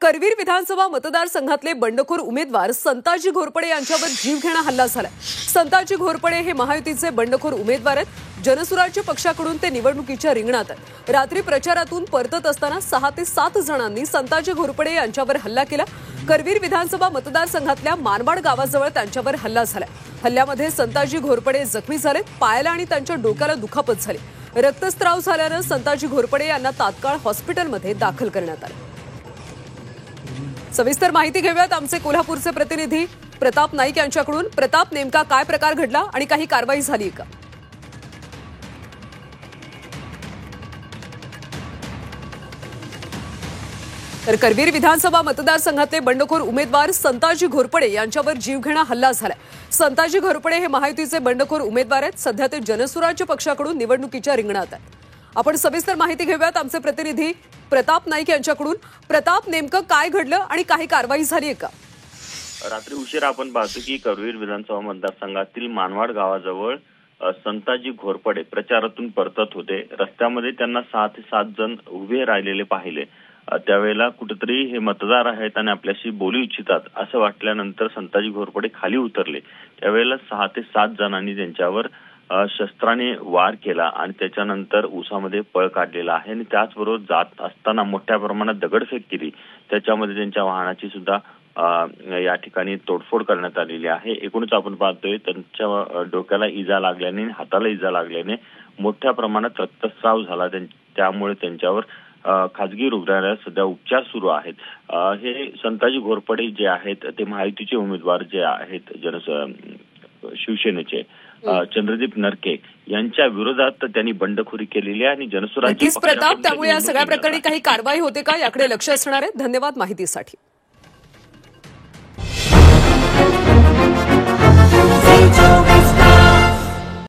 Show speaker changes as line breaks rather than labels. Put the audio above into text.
करवीर विधानसभा मतदारसंघातले बंडखोर उमेदवार संताजी घोरपडे यांच्यावर जीवघेणा हल्ला झालाय। संताजी घोरपडे हे महायुतीचे बंडखोर उमेदवार आहेत। जनसुराज्य पक्षाकडून ते निवडणुकीच्या रिंगणात आहेत। रात्री प्रचारातून परतत असताना 6 ते 7 जणांनी संताजी घोरपडे यांच्यावर हल्ला केला। करवीर विधानसभा मतदारसंघातल्या मानवाड गावाजवळ त्यांच्यावर हल्ला झालाय। हल्ल्यामध्ये संताजी घोरपडे जखमी झाले। पायाला आणि त्यांच्या डोक्याला दुखापत झाली। रक्तस्राव झाल्याने संताजी घोरपडे यांना तात्काळ हॉस्पिटलमध्ये दाखल करण्यात आले। सविस्तर माहिती घेऊयात आमचे कोल्हापूरचे प्रतिनिधी प्रताप नाईक यांच्याकडून। प्रताप, नेमका काय प्रकार घडला आणि काही कारवाई झाली का? तर करवीर विधानसभा मतदारसंघातले बंडखोर उमेदवार संताजी घोरपडे यांच्यावर जीवघेणा हल्ला झालाय। संताजी घोरपडे हे महायुतीचे बंडखोर उमेदवार आहेत। सध्या ते जनसुराज्य पक्षाकडून निवडणुकीच्या रिंगणात आहेत। आपण सविस्तर माहिती घेऊयात आमचे प्रतिनिधी प्रताप नाईक यांच्याकडून। प्रताप, नेमकं काय घडलं आणि काही कारवाई झाली का?
रात्री उशिरा आपण पाहतो की करवीर विधानसभा मतदारसंघातील मानवाड गावाजवळ संताजी घोरपडे प्रचारातून परतत होते। रस्त्यामध्ये त्यांना 6 ते 7 जण उभे राहिलेले पाहिले। त्यावेळेला कुठेतरी हे मतदार आहेत आणि आपल्याशी बोलू इच्छितात असं वाटल्यानंतर संताजी घोरपडे खाली उतरले। त्यावेळेला 6 ते 7 जणांनी त्यांच्यावर शस्त्राने वार केला आणि त्याच्यानंतर उसामध्ये पळ काढलेला आहे आणि त्याचबरोबर जात असताना मोठ्या प्रमाणात दगडफेक केली। त्याच्यामध्ये त्यांच्या वाहनाची सुद्धा या ठिकाणी तोडफोड करण्यात आलेली आहे। एकूणच आपण पाहतोय त्यांच्या डोक्याला इजा लागल्याने, हाताला इजा लागल्याने मोठ्या प्रमाणात रक्तस्राव झाला। त्यामुळे त्यांच्यावर खासगी रुग्णालयात सध्या उपचार सुरू आहेत। हे संताजी घोरपडे जे आहेत ते महायुतीचे उमेदवार जे आहेत शिवसेनेचे चंद्रदीप नरके यांच्या विरोधात त्यांनी बंडखोरी केलेली आहे आणि जनसुराज्य
प्रताप, त्यामुळे या सगळ्या प्रकरणी काही कारवाई होते का याकडे लक्ष असणार आहे। धन्यवाद माहितीसाठी।